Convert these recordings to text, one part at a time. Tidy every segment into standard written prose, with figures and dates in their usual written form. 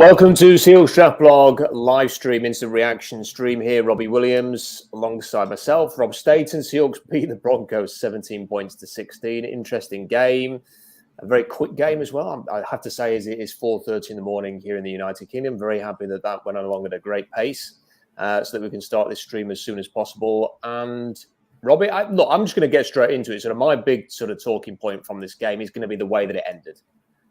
Welcome to Seahawks Draft Blog live stream, instant reaction stream here. Robbie Williams alongside myself, Rob Staten. Seahawks beat the Broncos 17 points to 16. Interesting game, a very quick game as well. I have to say, it is 4:30 in the morning here in the United Kingdom. Very happy that went along at a great pace, so that we can start this stream as soon as possible. And Robbie, I'm just going to get straight into it. Sort of my big sort of talking point from this game is going to be the way that it ended.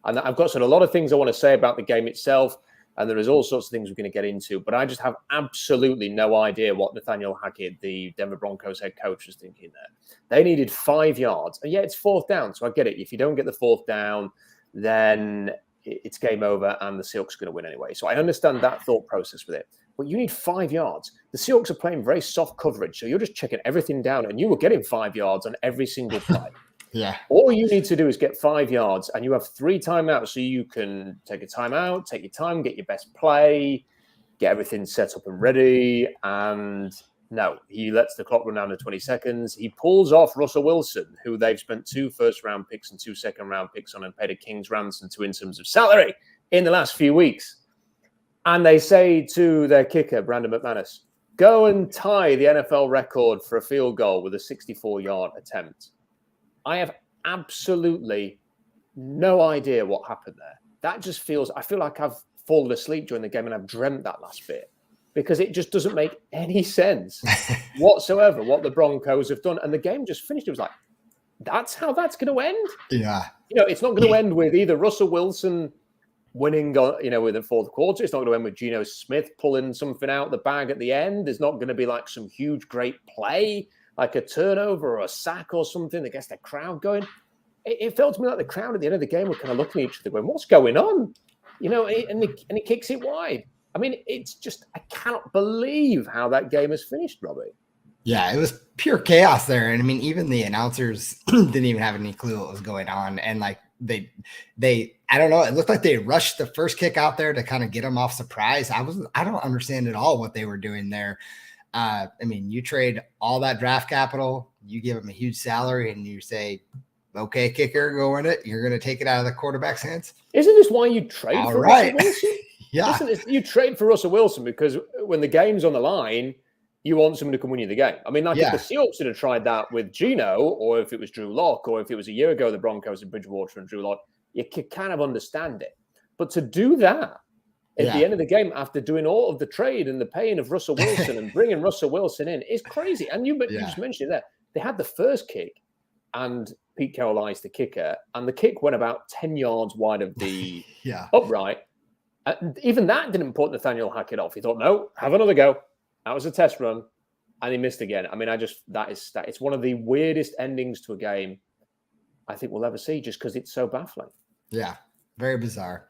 And I've got sort of a lot of things I want to say about the game itself, and there is all sorts of things we're going to get into. But I just have absolutely no idea what Nathaniel Hackett, the Denver Broncos head coach, was thinking there. They needed 5 yards. And yeah, it's fourth down, so I get it. If you don't get the fourth down, then it's game over and the Seahawks are going to win anyway. So I understand that thought process with it. But you need 5 yards. The Seahawks are playing very soft coverage, so you're just checking everything down, and you were getting 5 yards on every single play. Yeah. All you need to do is get 5 yards, and you have 3 timeouts, so you can take a timeout, take your time, get your best play, get everything set up and ready. And no, he lets the clock run down to 20 seconds. He pulls off Russell Wilson, who they've spent 2 first-round picks and 2 second-round picks on and paid a king's ransom to in terms of salary in the last few weeks. And they say to their kicker, Brandon McManus, go and tie the NFL record for a field goal with a 64-yard attempt. I have absolutely no idea what happened there. That just feels, I feel like I've fallen asleep during the game and I've dreamt that last bit, because it just doesn't make any sense whatsoever what the Broncos have done. And the game just finished. It was like, that's how that's going to end? Yeah. You know, it's not going to end with either Russell Wilson winning, with the fourth quarter. It's not going to end with Geno Smith pulling something out the bag at the end. There's not going to be like some huge, great play, like a turnover or a sack or something that gets the crowd going. It felt to me like the crowd at the end of the game were kind of looking at each other going, what's going on? And he kicks it wide. I mean, it's just, I cannot believe how that game has finished, Robbie. Yeah, it was pure chaos there. And I mean, even the announcers didn't even have any clue what was going on. And like they, I don't know, it looked like they rushed the first kick out there to kind of get them off surprise. I don't understand at all what they were doing there. I mean, you trade all that draft capital, you give them a huge salary, and you say, okay, kicker, go in it. You're going to take it out of the quarterback's hands. Isn't this why you trade for Russell Wilson? Yeah. You trade for Russell Wilson because when the game's on the line, you want someone to come win you the game. I mean, if the Seahawks had tried that with Geno, or if it was Drew Lock, or if it was a year ago, the Broncos in Bridgewater and Drew Lock, you could kind of understand it. But to do that at the end of the game, after doing all of the trade and the paying of Russell Wilson and bringing Russell Wilson in, is crazy. And you just mentioned it there. They had the first kick, and Pete Carroll iced the kicker, and the kick went about 10 yards wide of the upright. Even that didn't put Nathaniel Hackett off. He thought, no, have another go. That was a test run, and he missed again. I mean, it's one of the weirdest endings to a game I think we'll ever see, just because it's so baffling. Yeah, very bizarre.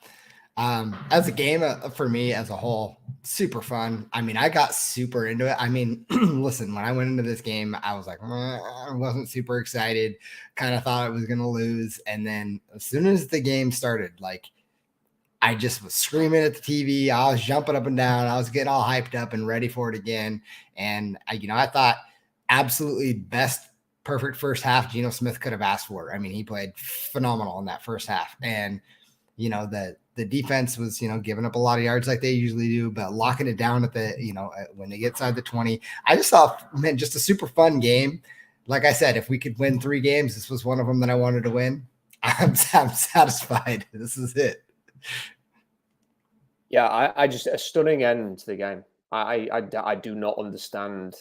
As a game, for me as a whole, super fun. I mean, I got super into it. I mean, listen, when I went into this game, I was like, I wasn't super excited, kind of thought I was going to lose. And then as soon as the game started, like, I just was screaming at the TV. I was jumping up and down. I was getting all hyped up and ready for it again. And I thought absolutely best, perfect first half Geno Smith could have asked for. I mean, he played phenomenal in that first half. And, the defense was, giving up a lot of yards like they usually do, but locking it down at the, when they get inside the 20. I just thought, man, just a super fun game. Like I said, if we could win 3 games, this was one of them that I wanted to win. I'm satisfied. This is it. Yeah, I just, a stunning end to the game. I do not understand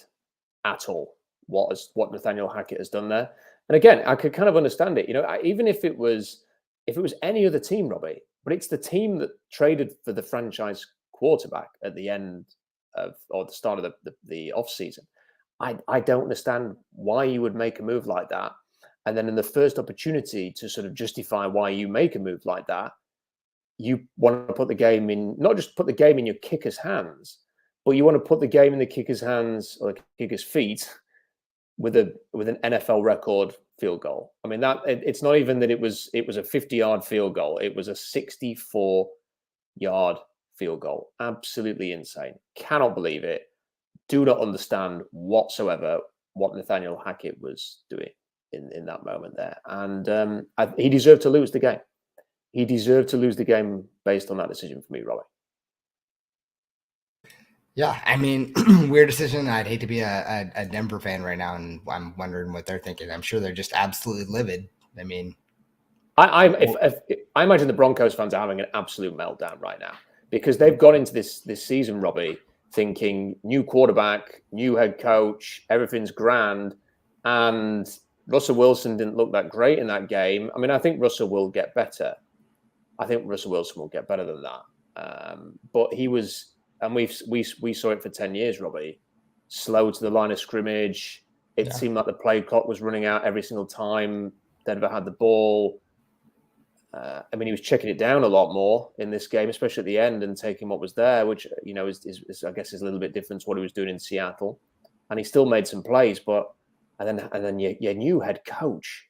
at all what Nathaniel Hackett has done there. And again, I could kind of understand it. Even if it was any other team, Robbie, but it's the team that traded for the franchise quarterback at the end of, or the start of the off season. I don't understand why you would make a move like that. And then in the first opportunity to sort of justify why you make a move like that, you want to put the game in, not just put the game in your kicker's hands, but you want to put the game in the kicker's hands or the kicker's feet with an NFL record field goal. I mean, it's not even that it was a 50-yard field goal. It was a 64-yard field goal. Absolutely insane. Cannot believe it. Do not understand whatsoever what Nathaniel Hackett was doing in that moment there. And he deserved to lose the game. He deserved to lose the game based on that decision for me, Robbie. Yeah, I mean, weird decision. I'd hate to be a Denver fan right now, and I'm wondering what they're thinking. I'm sure they're just absolutely livid. I mean, I imagine the Broncos fans are having an absolute meltdown right now because they've gone into this season, Robbie, thinking new quarterback, new head coach, everything's grand, and Russell Wilson didn't look that great in that game. I mean, I think Russell will get better. I think Russell Wilson will get better than that. But he was, and we saw it for 10 years, Robbie, slow to the line of scrimmage. It seemed like the play clock was running out every single time Denver had the ball. I mean, he was checking it down a lot more in this game, especially at the end, and taking what was there, which is I guess is a little bit different to what he was doing in Seattle. And he still made some plays, but and then your new head coach.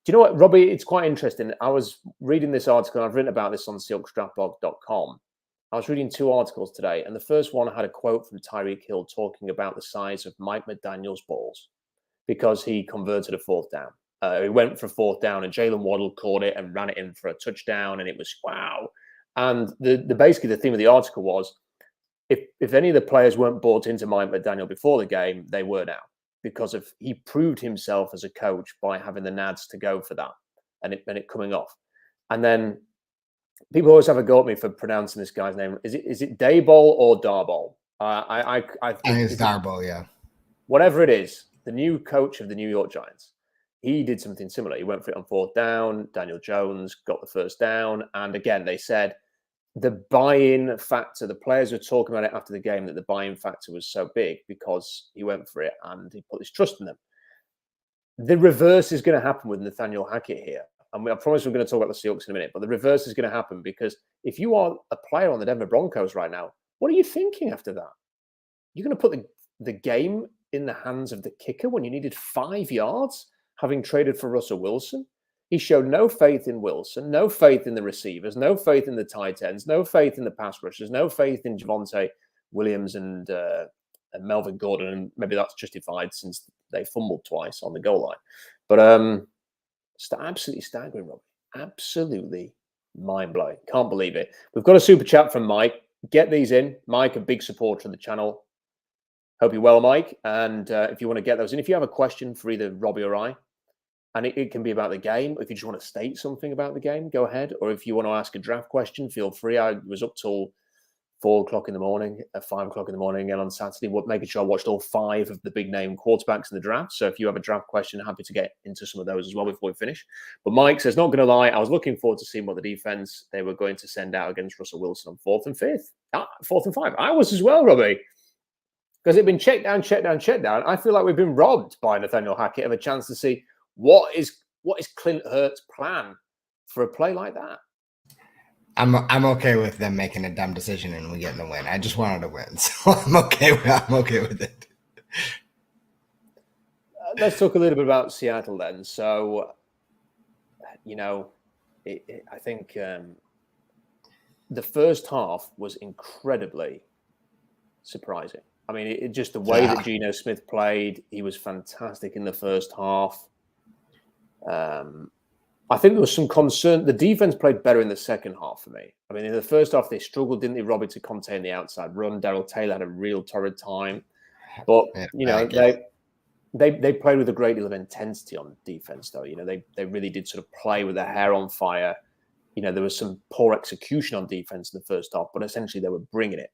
Do you know what, Robbie? It's quite interesting. I was reading this article, and I've written about this on SeahawksDraftBlog.com. I was reading 2 articles today, and the first one had a quote from Tyreek Hill talking about the size of Mike McDaniel's balls because he converted a 4th down. He went for 4th down, and Jalen Waddle caught it and ran it in for a touchdown, and it was wow. And basically the theme of the article was if any of the players weren't bought into Mike McDaniel before the game, they were now because he proved himself as a coach by having the nads to go for that and it coming off. And then people always have a go at me for pronouncing this guy's name. Is it Dayball or Darboll? I think it's Darboll, yeah. Whatever it is, the new coach of the New York Giants. He did something similar. He went for it on 4th down. Daniel Jones got the 1st down. And again, they said the buy-in factor, the players were talking about it after the game, that the buy-in factor was so big because he went for it and he put his trust in them. The reverse is going to happen with Nathaniel Hackett here. And I promise we're going to talk about the Seahawks in a minute, but the reverse is going to happen because if you are a player on the Denver Broncos right now, what are you thinking after that? You're going to put the game in the hands of the kicker when you needed 5 yards, having traded for Russell Wilson? He showed no faith in Wilson, no faith in the receivers, no faith in the tight ends, no faith in the pass rushers, no faith in Javonte Williams and Melvin Gordon. And maybe that's justified since they fumbled twice on the goal line. But absolutely staggering, Robbie. Absolutely mind-blowing. Can't believe it. We've got a super chat from Mike. Get these in. Mike, a big supporter of the channel. Hope you're well, Mike. And if you want to get those in, if you have a question for either Robbie or I, and it can be about the game. If you just want to state something about the game, go ahead. Or if you want to ask a draft question, feel free. I was up till 4 o'clock in the morning, at 5 o'clock in the morning, and on Saturday, making sure I watched all 5 of the big name quarterbacks in the draft. So if you have a draft question, happy to get into some of those as well before we finish. But Mike says, not going to lie, I was looking forward to seeing what the defense they were going to send out against Russell Wilson on 4th and 5th. 4th and 5. I was as well, Robbie. Because it's been check down. I feel like we've been robbed by Nathaniel Hackett of a chance to see what is Clint Hurt's plan for a play like that. I'm okay with them making a dumb decision and we getting a win. I just wanted to win, so I'm okay with it. Let's talk a little bit about Seattle then. So, I think the first half was incredibly surprising. I mean, just the way that Geno Smith played, he was fantastic in the first half. I think there was some concern. The defense played better in the second half for me. I mean, in the first half, they struggled, didn't they, Robbie, to contain the outside run. Darrell Taylor had a real torrid time. But, they played with a great deal of intensity on defense, though. They really did sort of play with their hair on fire. There was some poor execution on defense in the first half, but essentially they were bringing it.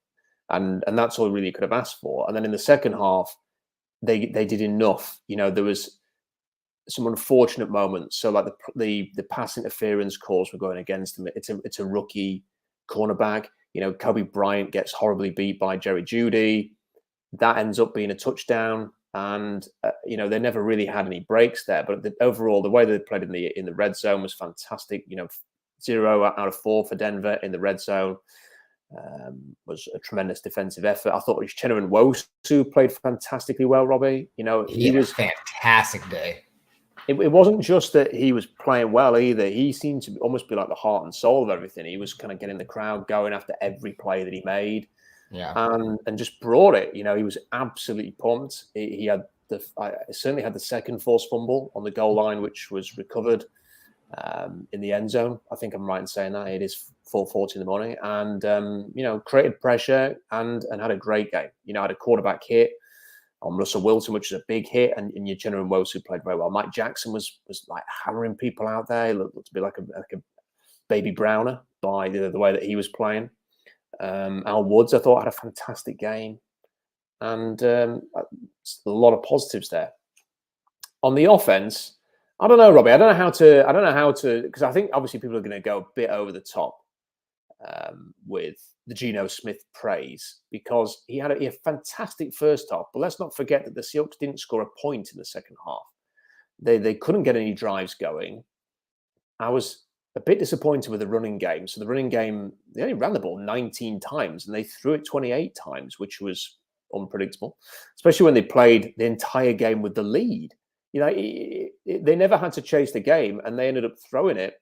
And that's all really could have asked for. And then in the second half, they did enough. There was some unfortunate moments. So like the pass interference calls were going against him. It's a rookie cornerback. Kobe Bryant gets horribly beat by Jerry Jeudy. That ends up being a touchdown. And they never really had any breaks there. But overall, the way they played in the red zone was fantastic. 0 out of 4 for Denver in the red zone. Was a tremendous defensive effort. I thought Uchenna Nwosu played fantastically well, Robbie. He was a fantastic day. It wasn't just that he was playing well either. He seemed to almost be like the heart and soul of everything. He was kind of getting the crowd going after every play that he made. Yeah. And just brought it. He was absolutely pumped. He had certainly had the second forced fumble on the goal line, which was recovered in the end zone. I think I'm right in saying that. It is 4:40 in the morning, and created pressure and had a great game. Had a quarterback hit on Russell Wilson, which is a big hit, and your General Nwosu played very well. Mike Jackson was like hammering people out there. He looked to be like a baby Browner by the way that he was playing. Al Woods, I thought, had a fantastic game, and a lot of positives there. On the offense, I don't know, Robbie. I don't know how to, because I think obviously people are going to go a bit over the top with the Geno Smith praise, because he had a fantastic first half. But let's not forget that the Seahawks didn't score a point in the second half. They couldn't get any drives going. I was a bit disappointed with the running game. So the running game, they only ran the ball 19 times and they threw it 28 times, which was unpredictable, especially when they played the entire game with the lead. They never had to chase the game, and they ended up throwing it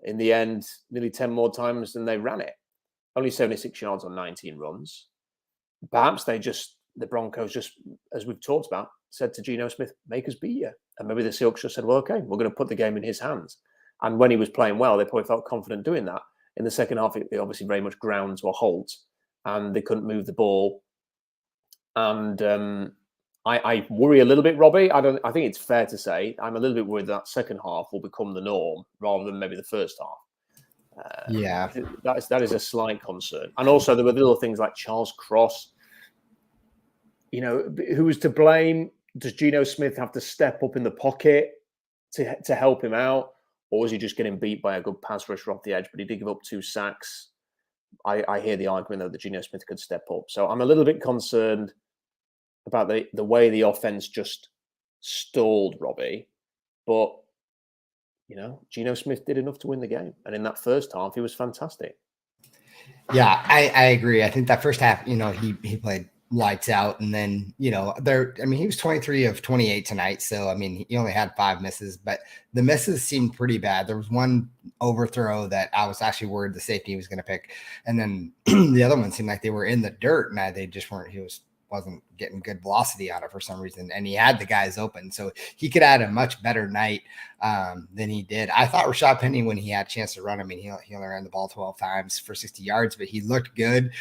in the end nearly 10 more times than they ran it. Only 76 yards on 19 runs. Perhaps the Broncos just, as we've talked about, said to Geno Smith, make us beat you. And maybe the Seahawks just said, well, okay, we're going to put the game in his hands. And when he was playing well, they probably felt confident doing that. In the second half, it obviously very much ground to a halt, and they couldn't move the ball. And I worry a little bit, Robbie. I think it's fair to say I'm a little bit worried that second half will become the norm rather than maybe the first half. Yeah, that is a slight concern. And also there were little things like Charles Cross. Who was to blame? Does Geno Smith have to step up in the pocket to help him out, or was he just getting beat by a good pass rusher off the edge? But he did give up 2 sacks. I hear the argument though that Geno Smith could step up. So I'm a little bit concerned about the way the offense just stalled, Robbie. But Geno Smith did enough to win the game, and in that first half, he was fantastic. Yeah, I agree. I think that first half, he played lights out, and then he was 23 of 28 tonight, so he only had 5 misses, but the misses seemed pretty bad. There was one overthrow that I was actually worried the safety was going to pick, and then the other one seemed like they were in the dirt, and they just weren't. Wasn't getting good velocity out of for some reason, and he had the guys open, so he could add a much better night than he did. I thought Rashad Penny, when he had a chance to run, he only ran the ball 12 times for 60 yards, but he looked good.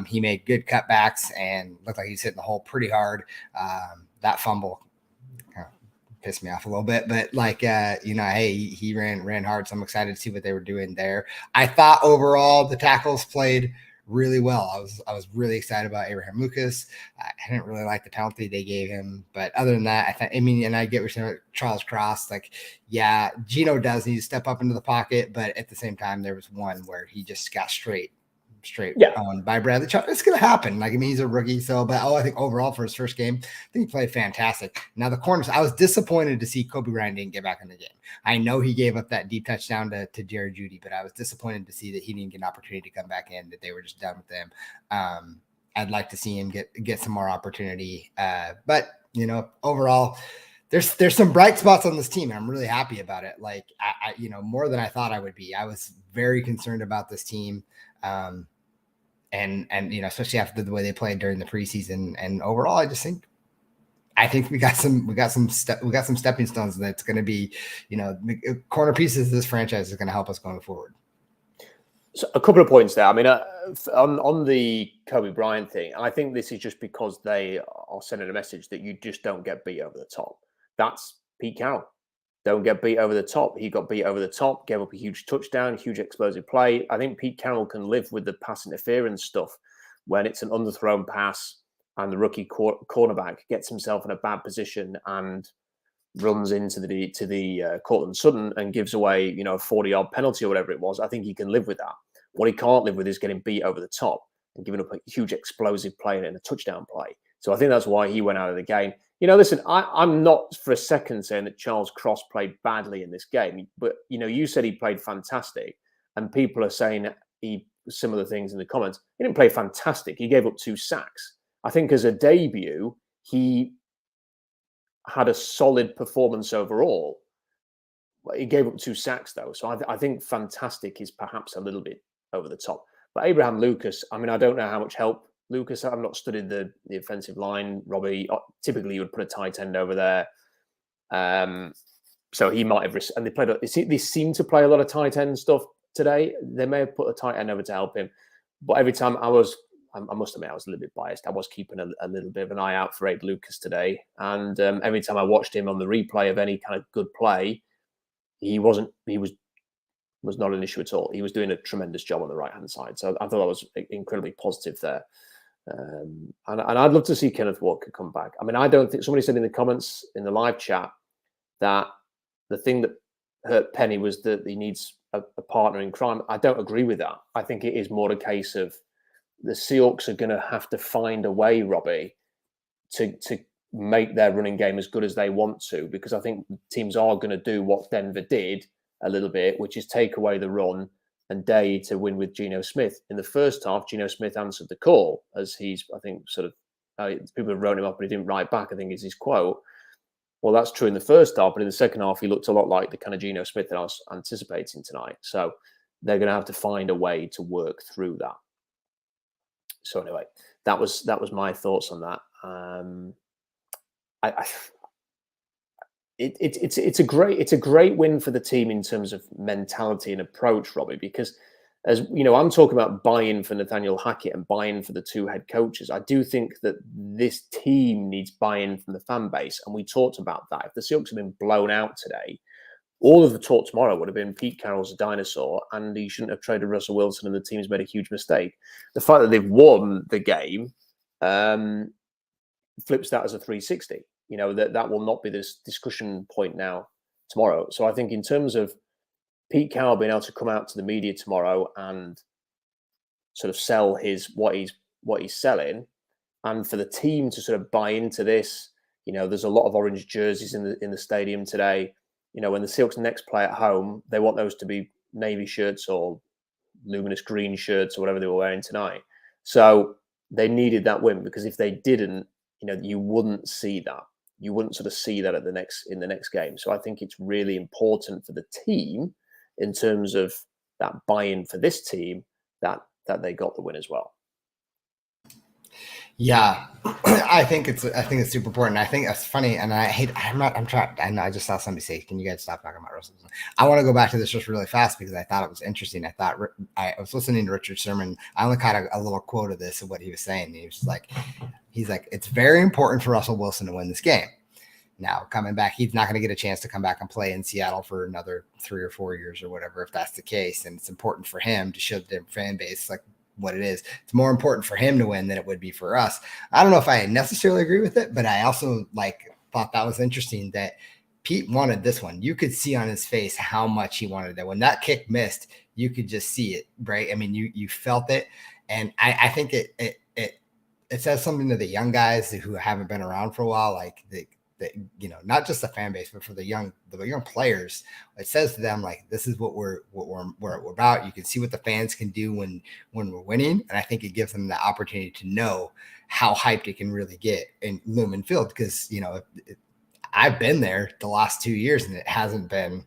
He made good cutbacks and looked like he's hitting the hole pretty hard. That fumble kind of pissed me off a little bit, but hey, he ran hard, so I'm excited to see what they were doing there. I thought overall the tackles played really well. I was really excited about Abraham Lucas. I didn't really like the penalty they gave him, but other than that, and I get what you're saying, Charles Cross. Geno does need to step up into the pocket, but at the same time, there was one where he just got straight owned by Bradley Chubb. It's going to happen. He's a rookie, but I think overall for his first game, I think he played fantastic. Now the corners, I was disappointed to see Kobe Ryan didn't get back in the game. I know he gave up that deep touchdown to Jared Jeudy, but I was disappointed to see that he didn't get an opportunity to come back in, that they were just done with him. I'd like to see him get some more opportunity. But overall, there's some bright spots on this team, and I'm really happy about it. I more than I thought I would be. I was very concerned about this team. And especially after the way they played during the preseason, and overall, I think we got some stepping stones that's going to be, corner pieces of this franchise is going to help us going forward. So a couple of points there. On the Kobe Bryant thing, I think this is just because they are sending a message that you just don't get beat over the top. That's Pete Carroll. Don't get beat over the top. He got beat over the top, gave up a huge touchdown, huge explosive play. I think Pete Carroll can live with the pass interference stuff when it's an underthrown pass and the rookie cornerback gets himself in a bad position and runs into the Cortland Sutton and gives away, a 40-yard penalty or whatever it was. I think he can live with that. What he can't live with is getting beat over the top and giving up a huge explosive play and a touchdown play. So I think that's why he went out of the game. Listen, I'm not for a second saying that Charles Cross played badly in this game, but, you said he played fantastic, and people are saying similar things in the comments. He didn't play fantastic. He gave up 2 sacks. I think as a debut, he had a solid performance overall. He gave up 2 sacks, though. So I think fantastic is perhaps a little bit over the top. But Abraham Lucas, I don't know how much help Lucas. I've not studied the offensive line. Robbie, typically you would put a tight end over there. So he might have, and they seem to play a lot of tight end stuff. today. They may have put a tight end over to help him, but every time I must admit, I was a little bit biased. I was keeping a little bit of an eye out for Abe Lucas today. And every time I watched him on the replay of any kind of good play, he was not an issue at all. He was doing a tremendous job on the right-hand side. So I thought that was incredibly positive there. And I'd love to see Kenneth Walker come back. I mean, I don't think, somebody said in the comments in the live chat that the thing that hurt Penny was that he needs a partner in crime. I don't agree with that. I think it is more a case of the Seahawks are going to have to find a way, Robbie, to make their running game as good as they want to, because I think teams are going to do what Denver did a little bit, which is take away the run and Day to win with Geno Smith. In the first half, Geno Smith answered the call, as he's, I think, sort of, people have wrote him up, but he didn't write back, I think is his quote. Well, that's true in the first half, but in the second half, he looked a lot like the kind of Geno Smith that I was anticipating tonight. So they're going to have to find a way to work through that. So anyway, that was my thoughts on that. It's a great win for the team in terms of mentality and approach, Robbie, because as you know, I'm talking about buy-in for Nathaniel Hackett and buy-in for the two head coaches. I do think that this team needs buy-in from the fan base, and we talked about that. If the Seahawks have been blown out today, all of the talk tomorrow would have been Pete Carroll's a dinosaur, and he shouldn't have traded Russell Wilson, and the team's made a huge mistake. The fact that they've won the game flips that as a 360. You know, that will not be this discussion point now tomorrow. So I think in terms of Pete Carroll being able to come out to the media tomorrow and sort of sell what he's selling, and for the team to sort of buy into this, you know, there's a lot of orange jerseys in the stadium today. You know, when the Seahawks next play at home, they want those to be navy shirts or luminous green shirts or whatever they were wearing tonight. So they needed that win, because if they didn't, you know, you wouldn't see that. You wouldn't sort of see that in the next game. So I think it's really important for the team in terms of that buy-in for this team that they got the win as well. Yeah, I think it's super important. I think it's funny, and I just saw somebody say, "Can you guys stop talking about Russell?" I want to go back to this just really fast because I thought it was interesting. I was listening to Richard's sermon. I only caught a little quote of this of what he was saying. He was like, "It's very important for Russell Wilson to win this game." Now, coming back, he's not going to get a chance to come back and play in Seattle for another 3 or 4 years or whatever, if that's the case. And it's important for him to show the fan base like what it is. It's more important for him to win than it would be for us. I don't know if I necessarily agree with it, but I also thought that was interesting that Pete wanted this one. You could see on his face how much he wanted it. When that kick missed, you could just see it, right? I mean, you felt it. And I think it says something to the young guys who haven't been around for a while, like you know, not just the fan base, but for the young players. It says to them, like, this is what we're about. You can see what the fans can do when we're winning. And I think it gives them the opportunity to know how hyped it can really get in Lumen Field. Because, you know, I've been there the last 2 years and it hasn't been,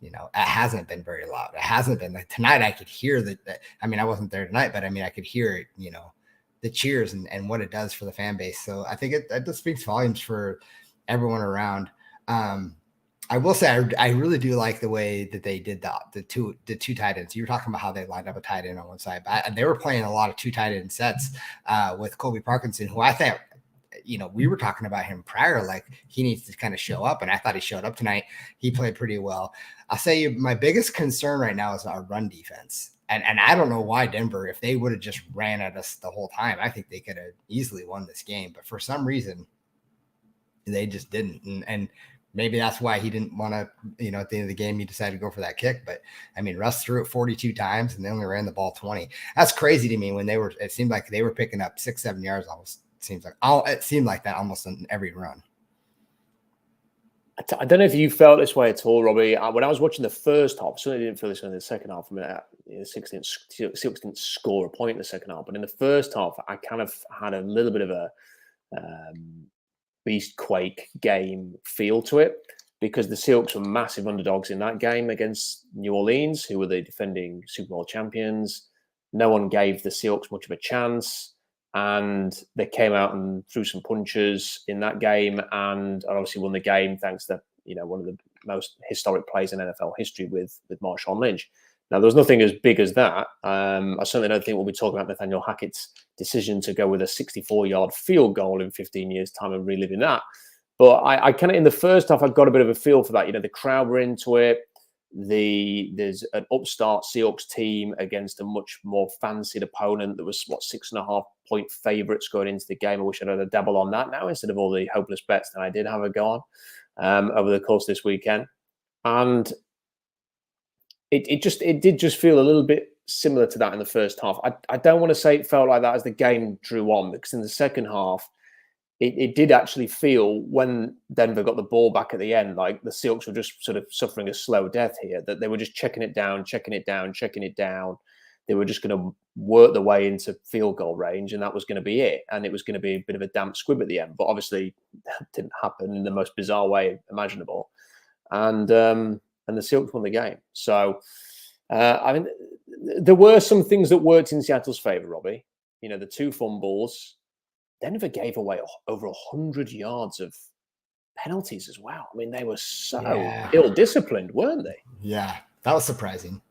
you know, it hasn't been very loud. It hasn't been like tonight. I could hear that. I mean, I wasn't there tonight, but I mean, I could hear it, you know, the cheers and what it does for the fan base. So I think that just speaks volumes for everyone around. I will say I really do like the way that they did the two tight ends. You were talking about how they lined up a tight end on one side, but they were playing a lot of 2 tight end sets with Colby Parkinson, who I think, you know, we were talking about him prior, like he needs to kind of show up, and I thought he showed up tonight. He played pretty well. I'll say my biggest concern right now is our run defense. And I don't know why Denver, if they would have just ran at us the whole time, I think they could have easily won this game. But for some reason, they just didn't. And maybe that's why he didn't want to, you know, at the end of the game, he decided to go for that kick. But I mean, Russ threw it 42 times and they only ran the ball 20. That's crazy to me when it seemed like they were picking up 6-7 yards almost. It seemed like that almost on every run. I don't know if you felt this way at all, Robbie. When I was watching the first half, I certainly didn't feel this in the second half. I mean, the Seahawks didn't score a point in the second half, but in the first half, I kind of had a little bit of a Beastquake game feel to it, because the Seahawks were massive underdogs in that game against New Orleans, who were the defending Super Bowl champions. No one gave the Seahawks much of a chance, and they came out and threw some punches in that game, and obviously won the game thanks to, you know, one of the most historic plays in NFL history with Marshawn Lynch. Now, there's nothing as big as that. I certainly don't think we'll be talking about Nathaniel Hackett's decision to go with a 64-yard field goal in 15 years' time and reliving that. But I kind of, in the first half, I got a bit of a feel for that. You know, the crowd were into it. There's an upstart Seahawks team against a much more fancied opponent that was, 6.5-point favorites going into the game. I wish I'd had a dabble on that now instead of all the hopeless bets that I did have a go on over the course of this weekend. And it did just feel a little bit similar to that in the first half. I don't want to say it felt like that as the game drew on, because in the second half, it did actually feel, when Denver got the ball back at the end, like the Seahawks were just sort of suffering a slow death here, that they were just checking it down. They were just going to work their way into field goal range, and that was going to be it. And it was going to be a bit of a damp squib at the end. But obviously, that didn't happen in the most bizarre way imaginable. And the Seahawks won the game. So, I mean, there were some things that worked in Seattle's favor, Robbie. You know, the 2 fumbles. Denver gave away over 100 yards of penalties as well. I mean, they were so ill-disciplined, weren't they? Yeah, that was surprising.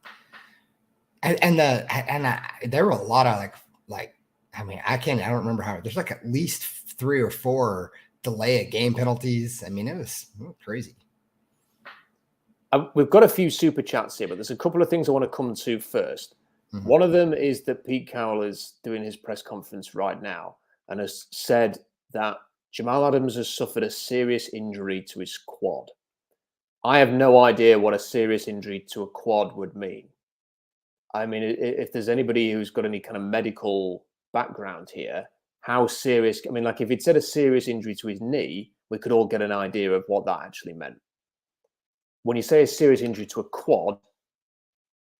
And there were a lot of like I mean, I don't remember how. There's like at least 3 or 4 delay of game penalties. I mean, it was crazy. We've got a few super chats here, but there's a couple of things I want to come to first. Mm-hmm. One of them is that Pete Carroll is doing his press conference right now and has said that Jamal Adams has suffered a serious injury to his quad. I have no idea what a serious injury to a quad would mean. I mean, if there's anybody who's got any kind of medical background here, how serious? I mean, like if it said a serious injury to his knee, we could all get an idea of what that actually meant. When you say a serious injury to a quad,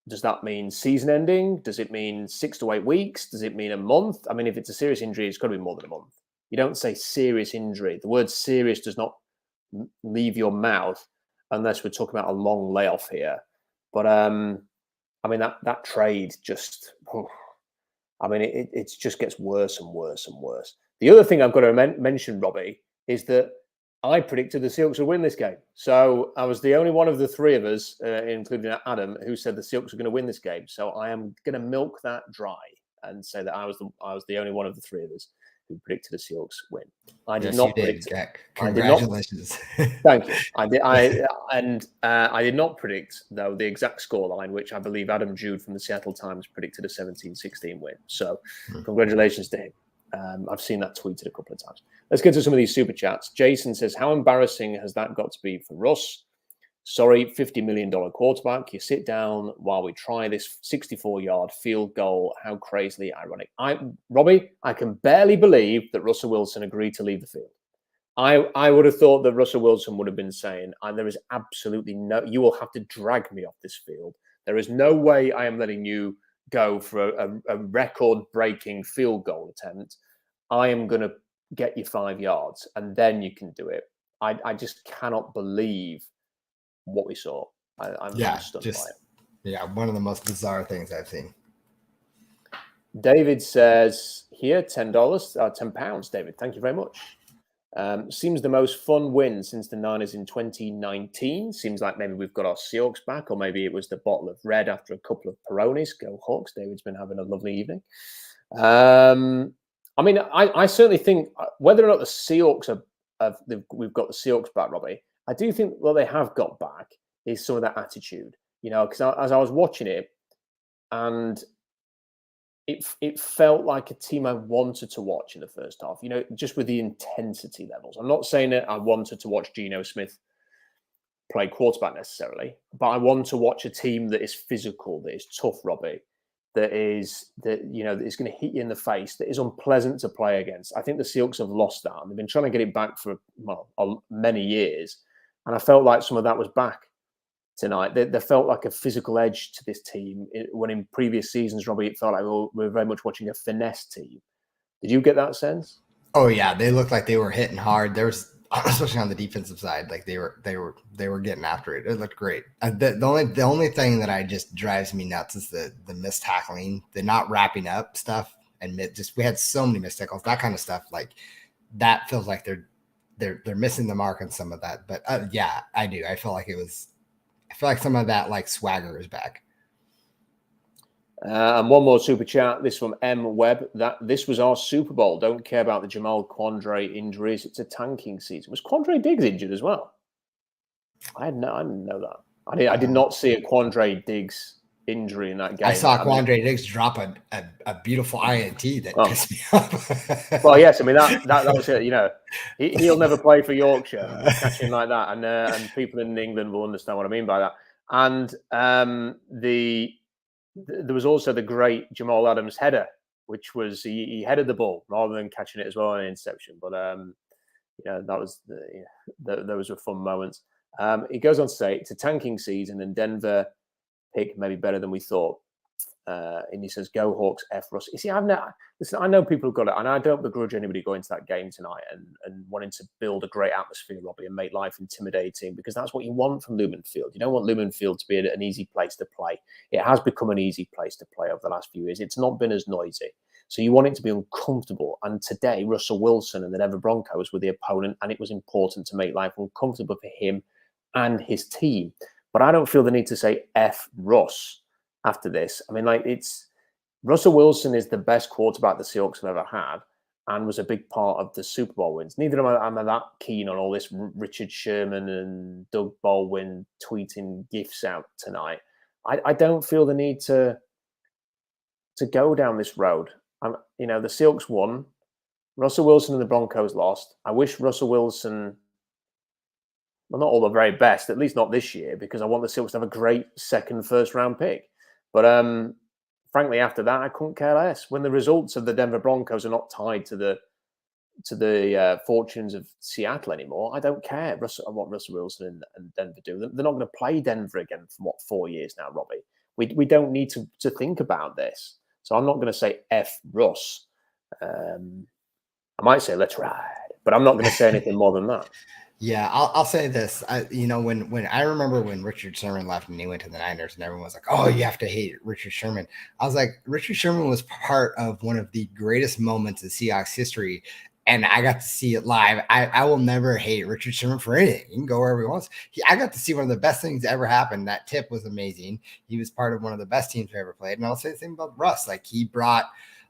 does that mean season ending? Does it mean 6 to 8 weeks? Does it mean a month? I mean, if it's a serious injury, it's got to be more than a month. You don't say serious injury. The word serious does not leave your mouth unless we're talking about a long layoff here. But I mean, that trade just, it just gets worse and worse and worse. The other thing I've got to mention, Robbie, is that I predicted the Seahawks would win this game. So I was the only one of the 3 of us, including Adam, who said the Seahawks were going to win this game. So I am going to milk that dry and say that I was the only one of the 3 of us who predicted the Seahawks win. I did not predict it. Jack. Congratulations. Thank you. I did not predict, though, the exact scoreline, which I believe Adam Jude from the Seattle Times predicted a 17-16 win. So congratulations to him. I've seen that tweeted a couple of times. Let's get to some of these super chats. Jason says, how embarrassing has that got to be for Russ? Sorry, $50 million quarterback. You sit down while we try this 64-yard field goal. How crazily ironic. Robbie, I can barely believe that Russell Wilson agreed to leave the field. I would have thought that Russell Wilson would have been saying, there is absolutely no, you will have to drag me off this field. There is no way I am letting you go for a record-breaking field goal attempt. I am going to get you 5 yards, and then you can do it. I just cannot believe what we saw. I'm stunned by it. Yeah, one of the most bizarre things I've seen. David says here, £10, David. Thank you very much. Seems the most fun win since the Niners in 2019. Seems like maybe we've got our Seahawks back, or maybe it was the bottle of red after a couple of Peronis. Go Hawks. David's been having a lovely evening. I mean, I certainly think whether or not the Seahawks we've got the Seahawks back, Robbie, I do think what they have got back is some of that attitude, because as I was watching it, and it felt like a team I wanted to watch in the first half, just with the intensity levels. I'm not saying that I wanted to watch Geno Smith play quarterback necessarily, but I want to watch a team that is physical, that is tough, Robbie, that is going to hit you in the face, that is unpleasant to play against. I think the Seahawks have lost that, and they've been trying to get it back for many years. And I felt like some of that was back tonight. There felt like a physical edge to this team when in previous seasons, Robbie, it felt like we were very much watching a finesse team. Did you get that sense? Oh yeah, they looked like they were hitting hard. There was, especially on the defensive side, like they were getting after it. It looked great. The only thing that just drives me nuts is the missed tackling, the not wrapping up stuff, and we had so many missed tackles, that kind of stuff. Like that feels like they're missing the mark on some of that. But yeah, I do. I feel like some of that like swagger is back. And one more super chat. This from M Webb. This was our Super Bowl. Don't care about the Jamal Quandre injuries. It's a tanking season. Was Quandre Diggs injured as well? I didn't know that. I did not see a Quandre Diggs injury in that game. I saw Quandre Diggs drop a beautiful INT that pissed me off. Well, yes, I mean that was it. You know, he'll never play for Yorkshire catching like that, and people in England will understand what I mean by that. And there was also the great Jamal Adams header, which was he headed the ball rather than catching it as well in an interception. But that was those were fun moments. He goes on to say it's a tanking season, and Denver pick maybe better than we thought. And he says, "Go Hawks, F Russ." You see, I know people have got it, and I don't begrudge anybody going to that game tonight and wanting to build a great atmosphere, Robbie, and make life intimidating, because that's what you want from Lumen Field. You don't want Lumen Field to be an easy place to play. It has become an easy place to play over the last few years. It's not been as noisy. So you want it to be uncomfortable. And today, Russell Wilson and the Denver Broncos were the opponent, and it was important to make life uncomfortable for him and his team. But I don't feel the need to say F Russ after this. I mean, Russell Wilson is the best quarterback the Seahawks have ever had and was a big part of the Super Bowl wins. Neither am I that keen on all this Richard Sherman and Doug Baldwin tweeting gifs out tonight. I don't feel the need to go down this road. The Seahawks won. Russell Wilson and the Broncos lost. I wish Russell Wilson, well, not all the very best, at least not this year, because I want the Seahawks to have a great second first-round pick. But frankly, after that, I couldn't care less. When the results of the Denver Broncos are not tied to the fortunes of Seattle anymore, I don't care. What Russell Wilson and Denver do. They're not going to play Denver again for 4 years now, Robbie. We don't need to think about this. So I'm not going to say F Russ. I might say let's ride, but I'm not going to say anything more than that. Yeah, I'll say this. When I remember when Richard Sherman left and he went to the Niners, and everyone was like, "Oh, you have to hate Richard Sherman." I was like, Richard Sherman was part of one of the greatest moments in Seahawks history, and I got to see it live. I will never hate Richard Sherman for anything. He can go wherever he wants. I got to see one of the best things that ever happened. That tip was amazing. He was part of one of the best teams we ever played. And I'll say the same about Russ. Like, he brought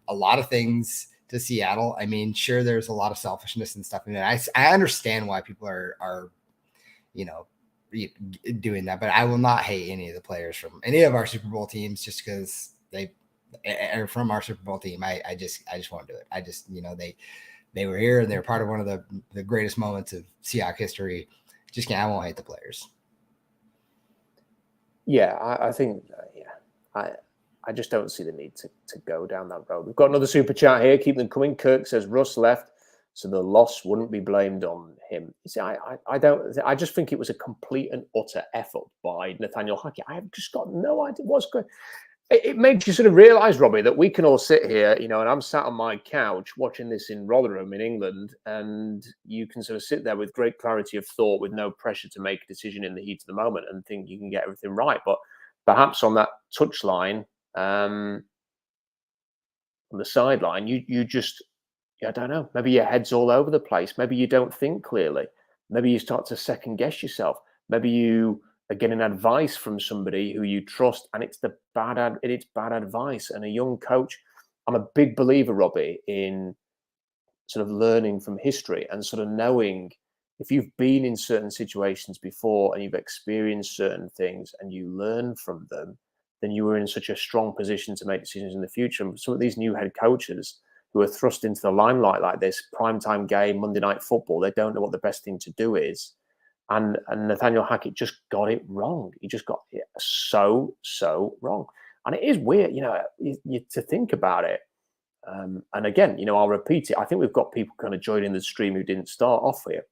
a lot of things to Seattle. I mean, sure, there's a lot of selfishness and stuff in it. I understand why people are doing that, but I will not hate any of the players from any of our Super Bowl teams just because they are from our Super Bowl team. I just won't do it. I just, they were here and they're part of one of the greatest moments of Seahawks history. I won't hate the players. Yeah, I think, I just don't see the need to go down that road. We've got another super chat here. Keep them coming. Kirk says Russ left, so the loss wouldn't be blamed on him. You see, I just think it was a complete and utter effort by Nathaniel Hackett. I have just got no idea what's going. It makes you sort of realise, Robbie, that we can all sit here, and I'm sat on my couch watching this in Rotherham in England, and you can sort of sit there with great clarity of thought, with no pressure to make a decision in the heat of the moment, and think you can get everything right. But perhaps on that touchline, on the sideline, you just, I don't know, maybe your head's all over the place. Maybe you don't think clearly. Maybe you start to second guess yourself. Maybe you are getting advice from somebody who you trust, and it's bad advice. And a young coach, I'm a big believer, Robbie, in sort of learning from history and sort of knowing if you've been in certain situations before and you've experienced certain things and you learn from them, then you were in such a strong position to make decisions in the future. And some of these new head coaches who are thrust into the limelight like this, primetime game, Monday Night Football, they don't know what the best thing to do is. And Nathaniel Hackett just got it wrong. He just got it so wrong. And it is weird, to think about it. And again, I'll repeat it. I think we've got people kind of joining the stream who didn't start off here.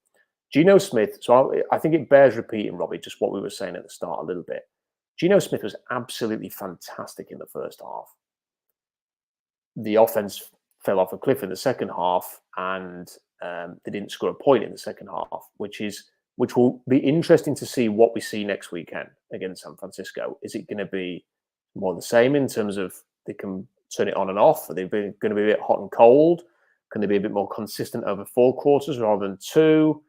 Geno Smith. So I think it bears repeating, Robbie, just what we were saying at the start a little bit. Geno Smith was absolutely fantastic in the first half. The offense fell off a cliff in the second half, and they didn't score a point in the second half, which will be interesting to see what we see next weekend against San Francisco. Is it going to be more the same in terms of they can turn it on and off? Are they going to be a bit hot and cold? Can they be a bit more consistent over 4 quarters rather than 2?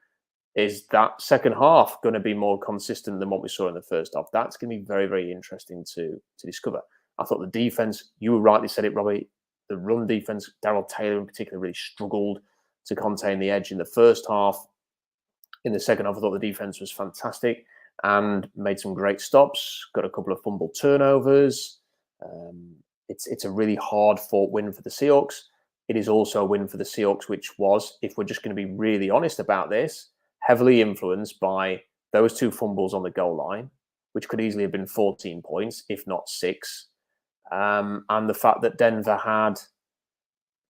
Is that second half going to be more consistent than what we saw in the first half? That's going to be very, very interesting to discover. I thought the defense, you rightly said it, Robbie, the run defense, Darrell Taylor in particular, really struggled to contain the edge in the first half. In the second half, I thought the defense was fantastic and made some great stops, got a couple of fumble turnovers. It's a really hard-fought win for the Seahawks. It is also a win for the Seahawks, which was, if we're just going to be really honest about this, heavily influenced by those 2 fumbles on the goal line, which could easily have been 14 points, if not 6. And the fact that Denver had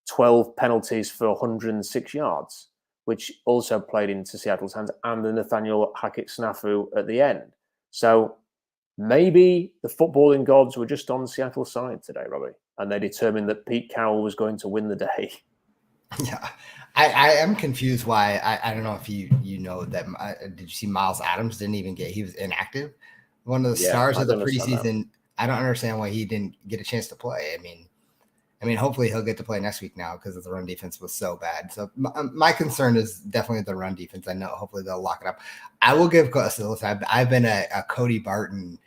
12 penalties for 106 yards, which also played into Seattle's hands, and the Nathaniel Hackett snafu at the end. So maybe the footballing gods were just on Seattle's side today, Robbie, and they determined that Pete Carroll was going to win the day. Yeah, I am confused why. I don't know if you know that. Did you see Miles Adams didn't even he was inactive? One of the stars of the preseason. I don't understand why he didn't get a chance to play. I mean, hopefully he'll get to play next week now because the run defense was so bad. So my concern is definitely the run defense. I know hopefully they'll lock it up. I will give I've been a Cody Barton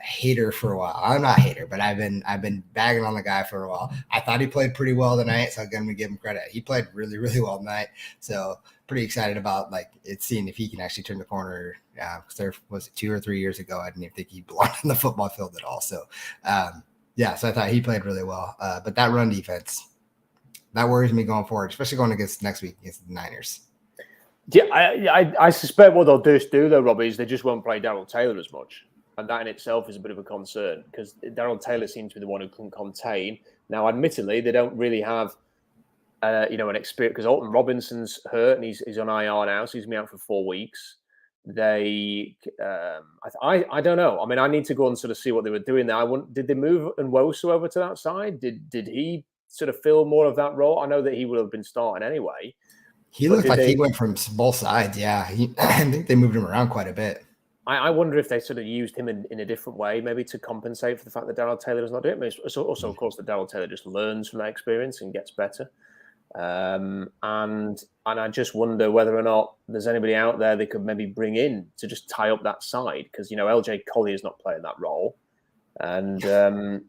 hater for a while. I'm not a hater, but I've been bagging on the guy for a while. I thought he played pretty well tonight, so I'm going to give him credit. He played really, really well tonight. So pretty excited about seeing if he can actually turn the corner. Because there was 2 or 3 years ago, I didn't even think he belonged on the football field at all. So so I thought he played really well. But that run defense, that worries me going forward, especially going against next week against the Niners. Yeah, I suspect what they'll just do, though, Robbie, is they just won't play Darrell Taylor as much. And that in itself is a bit of a concern because Darrell Taylor seems to be the one who can contain. Now, admittedly, they don't really have, an experience because Alton Robinson's hurt and he's on IR now, so he's been out for 4 weeks. I don't know. I mean, I need to go and sort of see what they were doing there. Did they move Nwosu over to that side? Did he sort of fill more of that role? I know that he would have been starting anyway. He looked like he went from both sides. Yeah, I think they moved him around quite a bit. I wonder if they sort of used him in a different way, maybe to compensate for the fact that Darrell Taylor does not do it. But it's also, of course, that Darrell Taylor just learns from that experience and gets better. And I just wonder whether or not there's anybody out there they could maybe bring in to just tie up that side because LJ Collier is not playing that role, and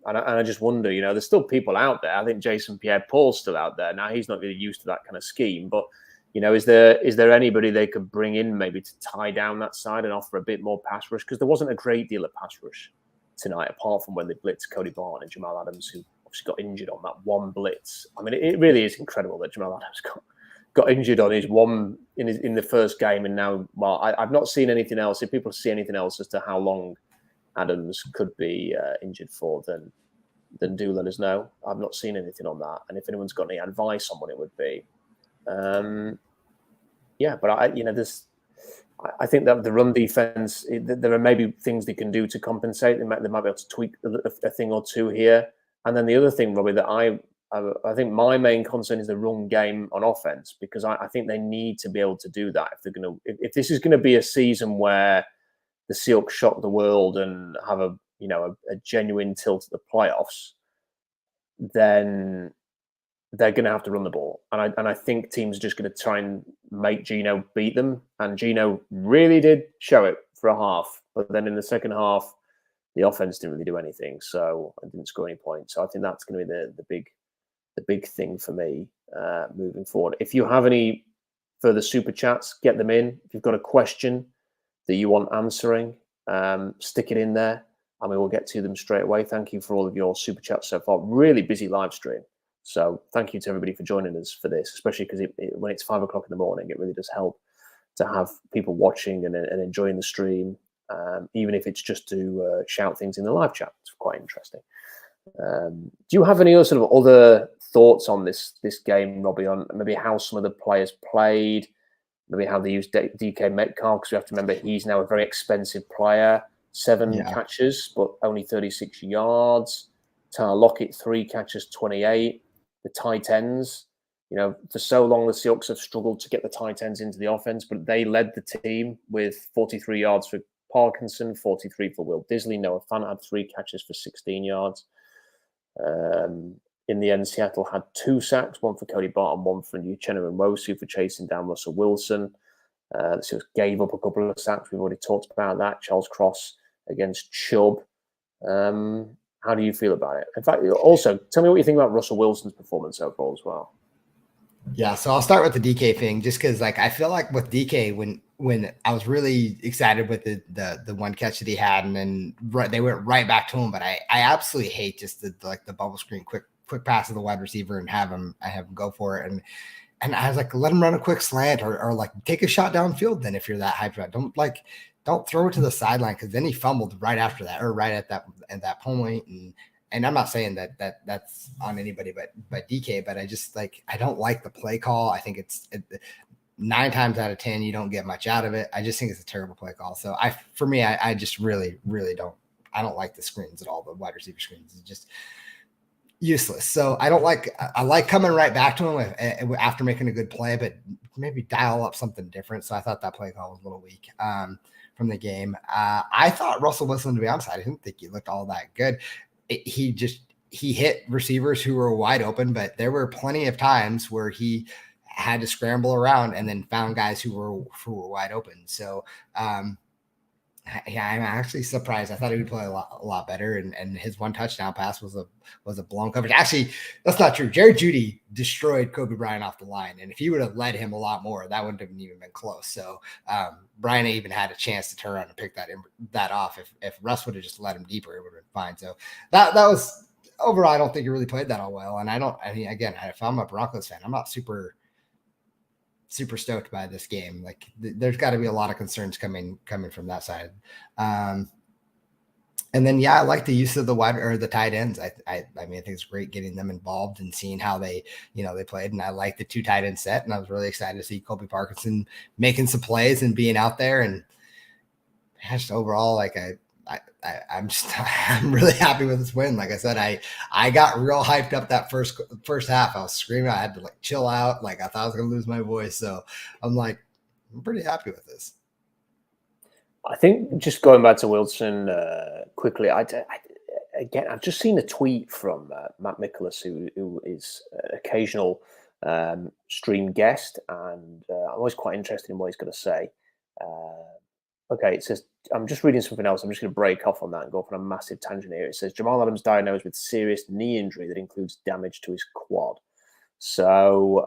I just wonder there's still people out there. I think Jason Pierre-Paul's still out there now. He's not really used to that kind of scheme, but is there anybody they could bring in maybe to tie down that side and offer a bit more pass rush because there wasn't a great deal of pass rush tonight apart from when they blitzed Cody Barton and Jamal Adams who obviously got injured on that one blitz. I mean, it really is incredible that Jamal Adams got injured on his one in the first game, and now, I've not seen anything else. If people see anything else as to how long Adams could be injured for, then do let us know. I've not seen anything on that, and if anyone's got any advice on what it would be, but I think that the run defense, there are maybe things they can do to compensate. They might be able to tweak a thing or two here. And then the other thing, Robbie, that I think my main concern is the run game on offense, because I think they need to be able to do that if this is going to be a season where the Seahawks shock the world and have a genuine tilt at the playoffs, then they're going to have to run the ball. And I think teams are just going to try and make Geno beat them. And Geno really did show it for a half. But then in the second half, the offense didn't really do anything. So I didn't score any points. So I think that's going to be the big thing for me moving forward. If you have any further super chats, get them in. If you've got a question that you want answering, stick it in there and we will get to them straight away. Thank you for all of your super chats so far. Really busy live stream. So thank you to everybody for joining us for this, especially because when it's 5 o'clock in the morning, it really does help to have people watching and enjoying the stream, even if it's just to shout things in the live chat. It's quite interesting. Do you have any other thoughts on this game, Robbie, on maybe how some of the players played, maybe how they used DK Metcalf? Because we have to remember he's now a very expensive player, 7 catches, but only 36 yards. Tyler Lockett, 3 catches, 28. The tight ends, for so long the Seahawks have struggled to get the tight ends into the offense, but they led the team with 43 yards for Parkinson, 43 for Will Disley. Noah Fant had 3 catches for 16 yards. In the end, Seattle had 2 sacks, 1 for Cody Barton, 1 for Uchenna Nwosu for chasing down Russell Wilson. The Seahawks gave up a couple of sacks. We've already talked about that. Charles Cross against Chubb. How do you feel about it? In fact, also tell me what you think about Russell Wilson's performance overall as well. Yeah, so I'll start with the DK thing, just because like I feel like with DK, when I was really excited with the one catch that he had, and then they went right back to him. But I absolutely hate just the bubble screen quick pass to the wide receiver and have him go for it. And I was like, let him run a quick slant or like take a shot downfield. Then if you're that hyped about, don't throw it to the sideline, because then he fumbled right after that, or right at that point. And I'm not saying that's on anybody but DK, but I just I don't like the play call. I think it's 9 times out of 10 you don't get much out of it. I just think it's a terrible play call. So for me, I just really I don't like the screens at all. The wide receiver screens is just useless. So I like coming right back to him after making a good play, but maybe dial up something different. So I thought that play call was a little weak from the game. I thought Russell Wilson, to be honest, I didn't think he looked all that good. He hit receivers who were wide open, but there were plenty of times where he had to scramble around and then found guys who were wide open. So yeah, I'm actually surprised. I thought he would play a lot better, and his one touchdown pass was a blown coverage. Actually, that's not true. Jerry Jeudy destroyed Kobe Bryant off the line, and if he would have led him a lot more, that wouldn't have even been close. So Bryant even had a chance to turn around and pick that off. If Russ would have just let him deeper, it would have been fine. So that was overall. I don't think he really played that all well, and again, if I'm a Broncos fan, I'm not super stoked by this game. Like there's got to be a lot of concerns coming from that side. And then, yeah, I like the use of the tight ends. I mean, I think it's great getting them involved and seeing how they played. And I like the 2 tight end set, and I was really excited to see Colby Parkinson making some plays and being out there. And just overall, I'm really happy with this win. Like I said, I got real hyped up that first half. I was screaming. I had to chill out. I thought I was going to lose my voice. So I'm pretty happy with this. I think just going back to Wilson quickly, I've just seen a tweet from Matt Nicholas, who is an occasional stream guest, and I'm always quite interested in what he's going to say. Okay, it says, I'm just reading something else. I'm just going to break off on that and go off on a massive tangent here. It says, Jamal Adams diagnosed with serious knee injury that includes damage to his quad. So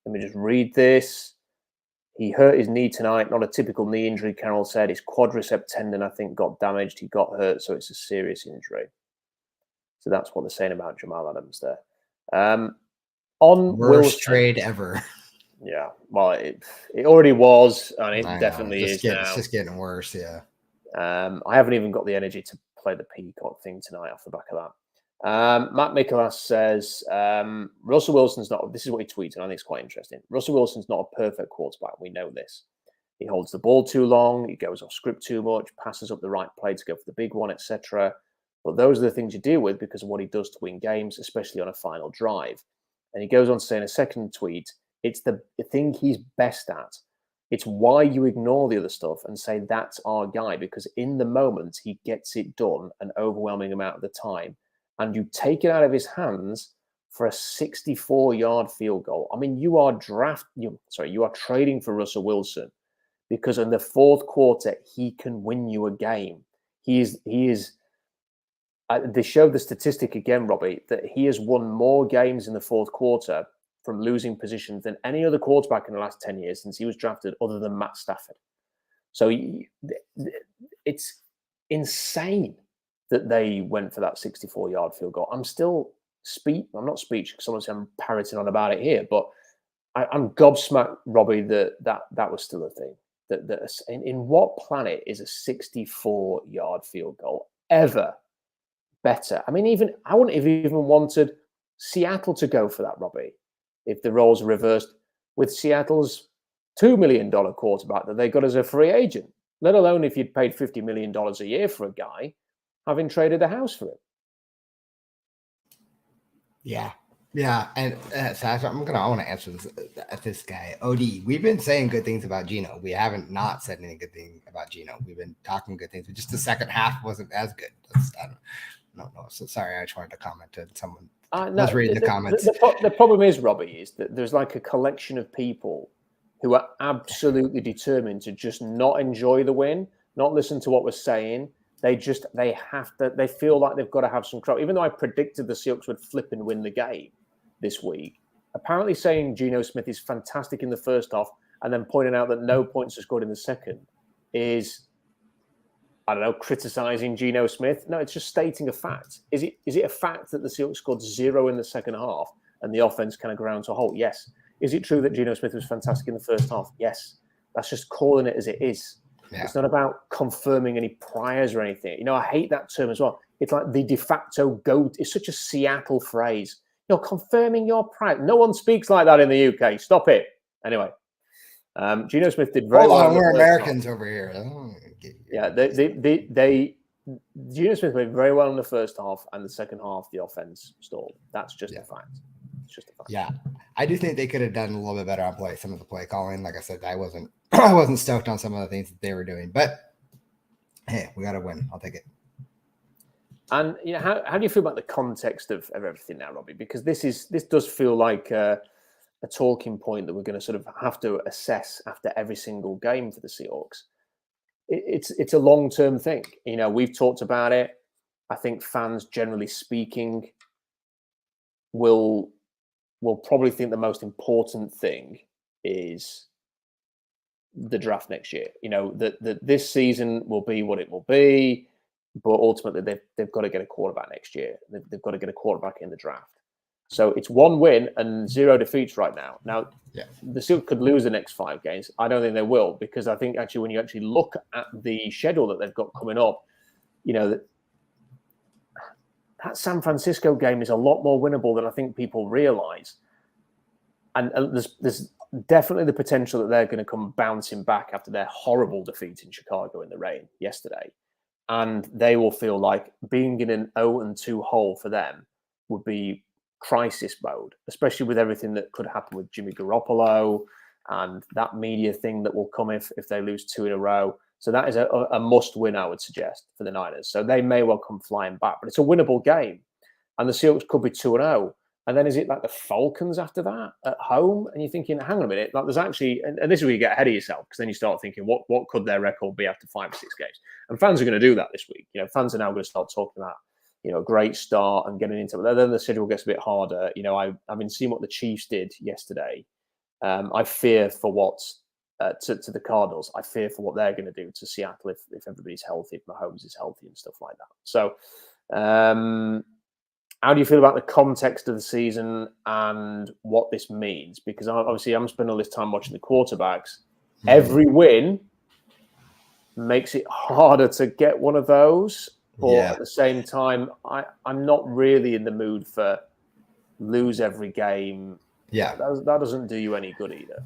let me just read this. He hurt his knee tonight. Not a typical knee injury, Carroll said. His quadricep tendon, I think, got damaged. He got hurt, so it's a serious injury. So that's what they're saying about Jamal Adams there. On worst trade ever. Yeah, well, it already was, and it definitely is now. It's just getting worse, yeah. I haven't even got the energy to play the Peacock thing tonight off the back of that. Matt Nicholas says, Russell Wilson's not, this is what he tweeted, and I think it's quite interesting. Russell Wilson's not a perfect quarterback. We know this. He holds the ball too long. He goes off script too much, passes up the right play to go for the big one, etc. But those are the things you deal with because of what he does to win games, especially on a final drive. And he goes on to say in a second tweet, it's the thing he's best at. It's why you ignore the other stuff and say that's our guy, because in the moment he gets it done an overwhelming amount of the time, and you take it out of his hands for a 64-yard field goal. I mean, you are trading for Russell Wilson because in the fourth quarter he can win you a game. He is. They showed the statistic again, Robbie, that he has won more games in the fourth quarter from losing positions than any other quarterback in the last 10 years since he was drafted, other than Matt Stafford. So it's insane that they went for that 64-yard field goal. I'm not speechless because someone said I'm parroting on about it here, but I'm gobsmacked, Robbie, that was still a thing. In what planet is a 64-yard field goal ever better? I mean, I wouldn't have even wanted Seattle to go for that, Robbie, if the roles are reversed with Seattle's $2 million quarterback that they got as a free agent, let alone if you'd paid $50 million a year for a guy, having traded a house for him. Yeah. And so I want to answer this guy, OD. We've been saying good things about Geno. We haven't not said any good thing about Geno. We've been talking good things, but just the second half wasn't as good. I don't know. So sorry, I just wanted to comment to someone. Was reading the comments. The problem is, Robbie, is that there's like a collection of people who are absolutely determined to just not enjoy the win, not listen to what we're saying, They have to. They feel like they've got to have some control. Even though I predicted the Seahawks would flip and win the game this week, apparently saying Geno Smith is fantastic in the first half and then pointing out that no points are scored in the second is, I don't know, criticizing Geno Smith. No, it's just stating a fact. Is it a fact that the Seahawks scored 0 in the second half and the offense kind of ground to a halt? Yes. Is it true that Geno Smith was fantastic in the first half? Yes. That's just calling it as it is. Yeah. It's not about confirming any priors or anything. You know, I hate that term as well. It's like the de facto GOAT. It's such a Seattle phrase. You're confirming your prior. No one speaks like that in the UK. Stop it. Anyway, Geno Smith did very well. We're Americans over here. Yeah, Geno Smith played very well in the first half, and the second half, the offense stalled. That's just a fact. It's just a fact. Yeah, I do think they could have done a little bit better on some of the play calling. Like I said, I wasn't stoked on some of the things that they were doing, but hey, we got to win. I'll take it. And you know, how do you feel about the context of everything now, Robbie? Because this does feel like a talking point that we're going to sort of have to assess after every single game for the Seahawks. It's a long-term thing. You know, we've talked about it. I think fans, generally speaking, will probably think the most important thing is the draft next year. You know, that this season will be what it will be, but ultimately they've got to get a quarterback next year. They've got to get a quarterback in the draft. So it's 1 win and 0 defeats right now. Now, the Seahawks could lose the next 5 games. I don't think they will, because I think actually when you actually look at the schedule that they've got coming up, you know, that San Francisco game is a lot more winnable than I think people realize. And there's definitely the potential that they're going to come bouncing back after their horrible defeat in Chicago in the rain yesterday. And they will feel like being in an 0-2 hole for them would be crisis mode, especially with everything that could happen with Jimmy Garoppolo and that media thing that will come if they lose 2 in a row. So that is a must win, I would suggest, for the Niners. So they may well come flying back, but it's a winnable game. And the Seahawks could be 2-0. And then is it like the Falcons after that at home? And you're thinking, hang on a minute, like there's actually, and this is where you get ahead of yourself, because then you start thinking, what could their record be after 5 or 6 games? And fans are going to do that this week. You know, fans are now going to start talking about, you know, a great start and getting into it. Then the schedule gets a bit harder. You know, I've been seeing what the Chiefs did yesterday. I fear for what to the Cardinals. I fear for what they're going to do to Seattle if everybody's healthy, if Mahomes is healthy and stuff like that. So, how do you feel about the context of the season and what this means? Because obviously I'm spending all this time watching the quarterbacks. Every win makes it harder to get one of those. But at the same time, I'm not really in the mood for lose every game. Yeah. That doesn't do you any good either.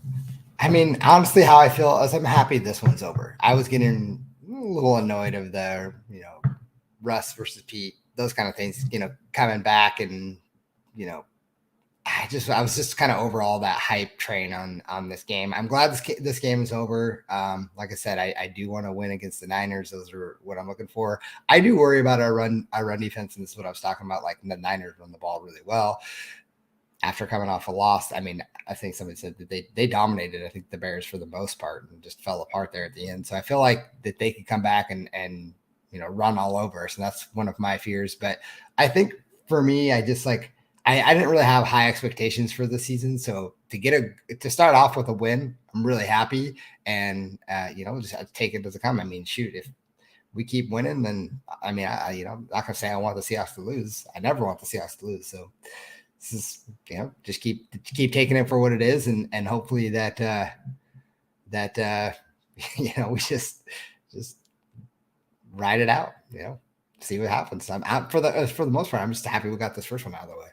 I mean, honestly, how I feel is I'm happy this one's over. I was getting a little annoyed of the, you know, Russ versus Pete, those kind of things, you know, coming back and, you know, I was just kind of over all that hype train on this game. I'm glad this game is over. Like I said, I do want to win against the Niners. Those are what I'm looking for. I do worry about our run defense, and this is what I was talking about. Like the Niners run the ball really well after coming off a loss. I mean, I think somebody said that they dominated, I think, the Bears for the most part and just fell apart there at the end. So I feel like that they could come back and you know, run all over us. And that's one of my fears. But I think for me, I just like, I didn't really have high expectations for the season. So to start off with a win, I'm really happy. And, you know, just take it as it comes. I mean, shoot, if we keep winning, then I mean, you know, I'm not going to say I want the Seahawks to lose. I never want the Seahawks to lose. So this is, you know, just keep taking it for what it is. And hopefully that, you know, we just ride it out, you know, see what happens. I'm out for the most part. I'm just happy we got this first one out of the way.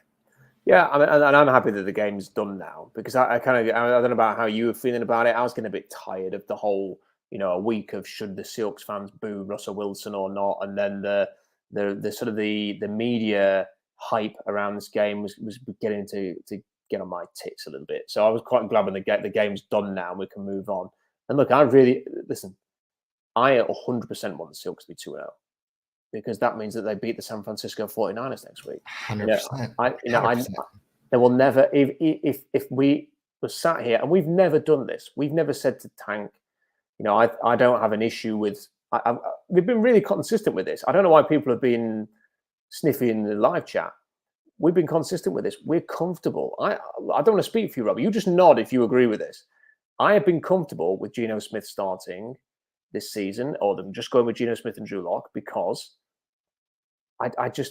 Yeah, I mean, and I'm happy that the game's done now, because I don't know about how you were feeling about it. I was getting a bit tired of the whole, you know, a week of should the Seahawks fans boo Russell Wilson or not, and then the sort of the media hype around this game was beginning to get on my tits a little bit. So I was quite glad when the game's done now and we can move on. And look, I 100% want the Seahawks to be 2-0. Because that means that they beat the San Francisco 49ers next week. 100%. They will never, if we were sat here, and we've never done this, we've never said to tank, you know, I don't have an issue with we've been really consistent with this. I don't know why people have been sniffy in the live chat. We've been consistent with this. We're comfortable. I don't want to speak for you, Robbie. You just nod if you agree with this. I have been comfortable with Geno Smith starting this season, or them just going with Geno Smith and Drew Lock, because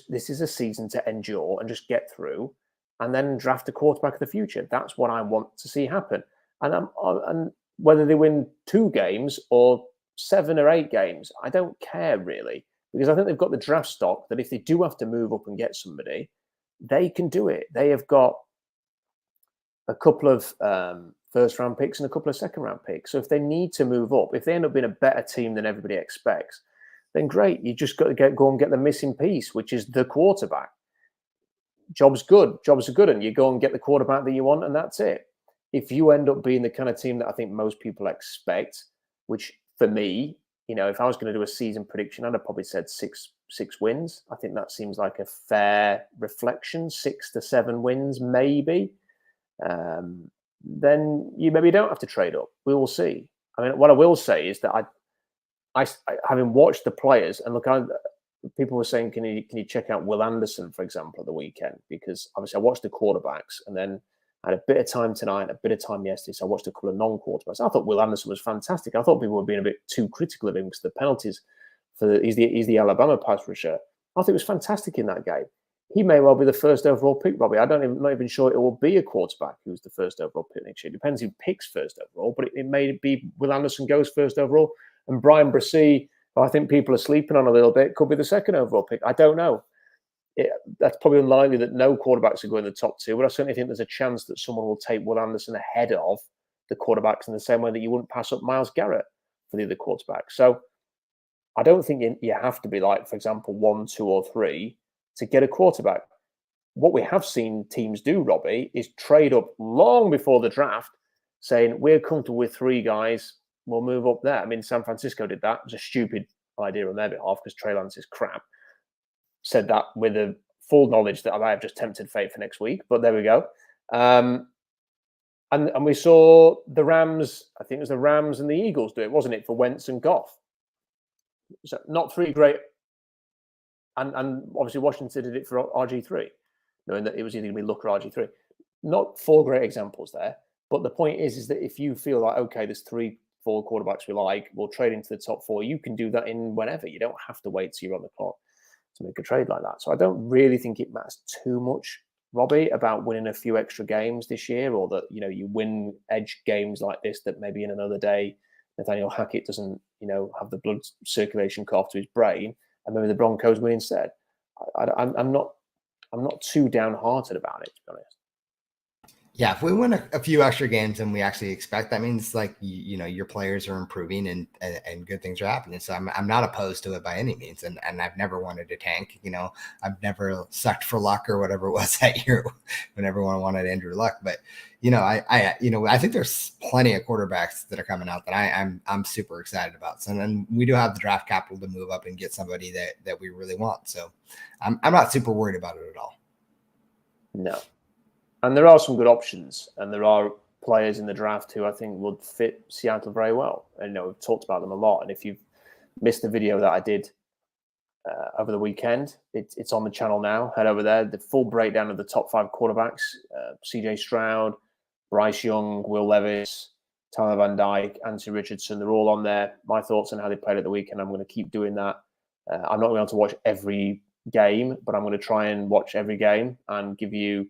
this is a season to endure and just get through, and then draft a quarterback of the future. That's what I want to see happen. And whether they win 2 games or 7 or 8 games, I don't care really, because I think they've got the draft stock that if they do have to move up and get somebody, they can do it. They have got a couple of first-round picks and a couple of second-round picks. So if they need to move up, if they end up being a better team than everybody expects, then great. You just got to go and get the missing piece, which is the quarterback. Job's good. Jobs are good, and you go and get the quarterback that you want, and that's it. If you end up being the kind of team that I think most people expect, which for me, if I was going to do a season prediction, I'd have probably said six wins. I think that seems like a fair reflection. 6 to 7 wins, maybe. Then you maybe don't have to trade up. We will see. I mean, what I will say is that I having watched the players, and look, people were saying, can you check out Will Anderson, for example, at the weekend? Because obviously I watched the quarterbacks, and then I had a bit of time tonight, a bit of time yesterday, so I watched a couple of non-quarterbacks. I thought Will Anderson was fantastic. I thought people were being a bit too critical of him because of the penalties. He's the Alabama pass rusher. I thought he was fantastic in that game. He may well be the first overall pick, Robbie. I'm not even sure it will be a quarterback who's the first overall pick next year. It depends who picks first overall, but it may be Will Anderson goes first overall, and Brian Brissy, who I think people are sleeping on a little bit, could be the second overall pick. I don't know. That's probably unlikely that no quarterbacks are going in the top 2, but I certainly think there's a chance that someone will take Will Anderson ahead of the quarterbacks in the same way that you wouldn't pass up Myles Garrett for the other quarterback. So I don't think you have to be like, for example, 1, 2, or 3 to get a quarterback. What we have seen teams do, Robbie, is trade up long before the draft, saying we're comfortable with 3 guys, we'll move up there. I mean, San Francisco did that. It was a stupid idea on their behalf because Trey Lance is crap. Said that with the full knowledge that I have just tempted fate for next week, but there we go. And we saw the Rams, I think it was the Rams and the Eagles do it, wasn't it, for Wentz and Goff? So not 3 great, and obviously Washington did it for RG3, knowing that it was either going to be Luck or RG3. Not 4 great examples there, but the point is that if you feel like, okay, there's 3, 4 quarterbacks we like, we'll trade into the top 4, you can do that in whenever. You don't have to wait till you're on the clock to make a trade like that. So I don't really think it matters too much, Robbie, about winning a few extra games this year, or that, you win edge games like this that maybe in another day Nathaniel Hackett doesn't, have the blood circulation cut off to his brain, and maybe the Broncos win instead. I'm not too downhearted about it, to be honest. Yeah, if we win a few extra games than we actually expect, that means like your players are improving and good things are happening. So I'm not opposed to it by any means, and I've never wanted to tank. I've never sucked for Luck or whatever it was that year when everyone wanted Andrew Luck. But I think there's plenty of quarterbacks that are coming out that I'm super excited about. So then we do have the draft capital to move up and get somebody that we really want. So I'm not super worried about it at all. No. And there are some good options, and there are players in the draft who I think would fit Seattle very well. And we've talked about them a lot. And if you've missed the video that I did over the weekend, it's on the channel now. Head over there. The full breakdown of the top 5 quarterbacks: CJ Stroud, Bryce Young, Will Levis, Tyler Van Dyke, Anthony Richardson. They're all on there. My thoughts on how they played at the weekend. I'm going to keep doing that. I'm not going to watch every game, but I'm going to try and watch every game and give you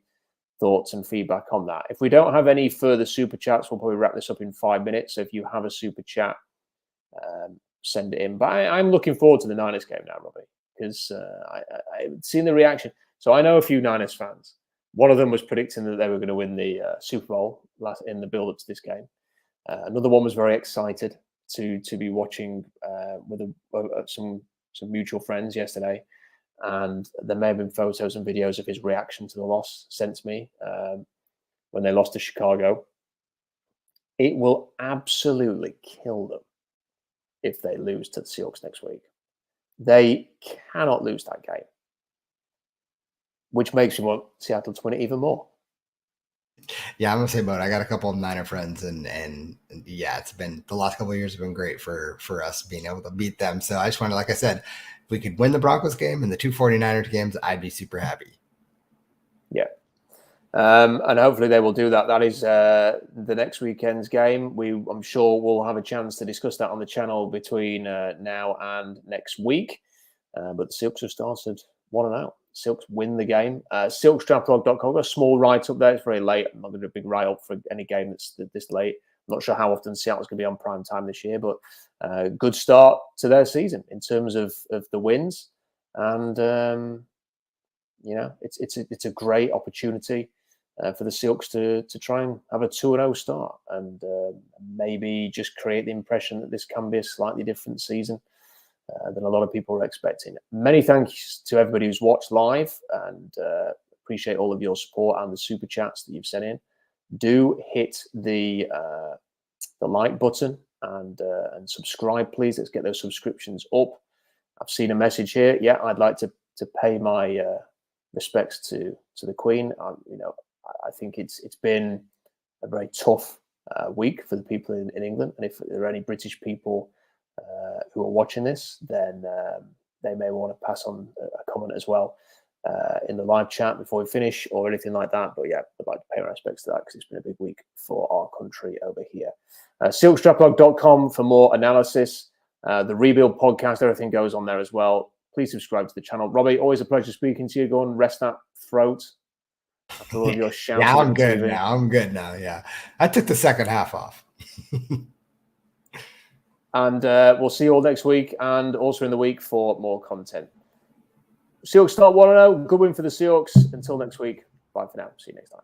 thoughts and feedback on that. If we don't have any further super chats, we'll probably wrap this up in 5 minutes. So if you have a super chat, send it in. But I'm looking forward to the Niners game now, Robbie, because I've seen the reaction. So I know a few Niners fans. One of them was predicting that they were going to win the Super Bowl in the build-up to this game. Another one was very excited to be watching with some mutual friends yesterday. And there may have been photos and videos of his reaction to the loss sent to me when they lost to Chicago. It will absolutely kill them if they lose to the Seahawks next week. They cannot lose that game, which makes me want Seattle to win it even more. Yeah, I'm gonna say both. I got a couple of Niner friends, and yeah, it's been the last couple of years have been great for us being able to beat them. So I just wanted, like I said, if we could win the Broncos game and the 49ers games, I'd be super happy. Yeah. And hopefully they will do that. That is the next weekend's game. I'm sure we'll have a chance to discuss that on the channel between now and next week. But the Silks have started 1-0. Silks win the game. Silksdraftblog.com. A small write-up there. It's very late. I'm not going to do a big write-up for any game that's this late. I'm not sure how often Seattle's going to be on prime time this year, but good start to their season in terms of the wins. And, it's a great opportunity for the Seahawks to try and have a 2-0 start and maybe just create the impression that this can be a slightly different season than a lot of people are expecting. Many thanks to everybody who's watched live, and appreciate all of your support and the super chats that you've sent in. Do hit the like button and subscribe, please. Let's get those subscriptions up. I've seen a message here. Yeah, I'd like to pay my respects to the Queen. I think it's been a very tough week for the people in England, and if there are any British people who are watching this, then they may want to pass on a comment as well in the live chat before we finish or anything like that. But yeah, I'd like to pay my respects to that because it's been a big week for our country over here. Silkstrapblog.com for more analysis. The Rebuild podcast, everything goes on there as well. Please subscribe to the channel. Robbie, always a pleasure speaking to you. Go and rest that throat after all of your shouting. Yeah, I'm good now. I'm good now. Yeah, I took the second half off. And we'll see you all next week and also in the week for more content. Seahawks start 1-0. Good win for the Seahawks. Until next week. Bye for now. See you next time.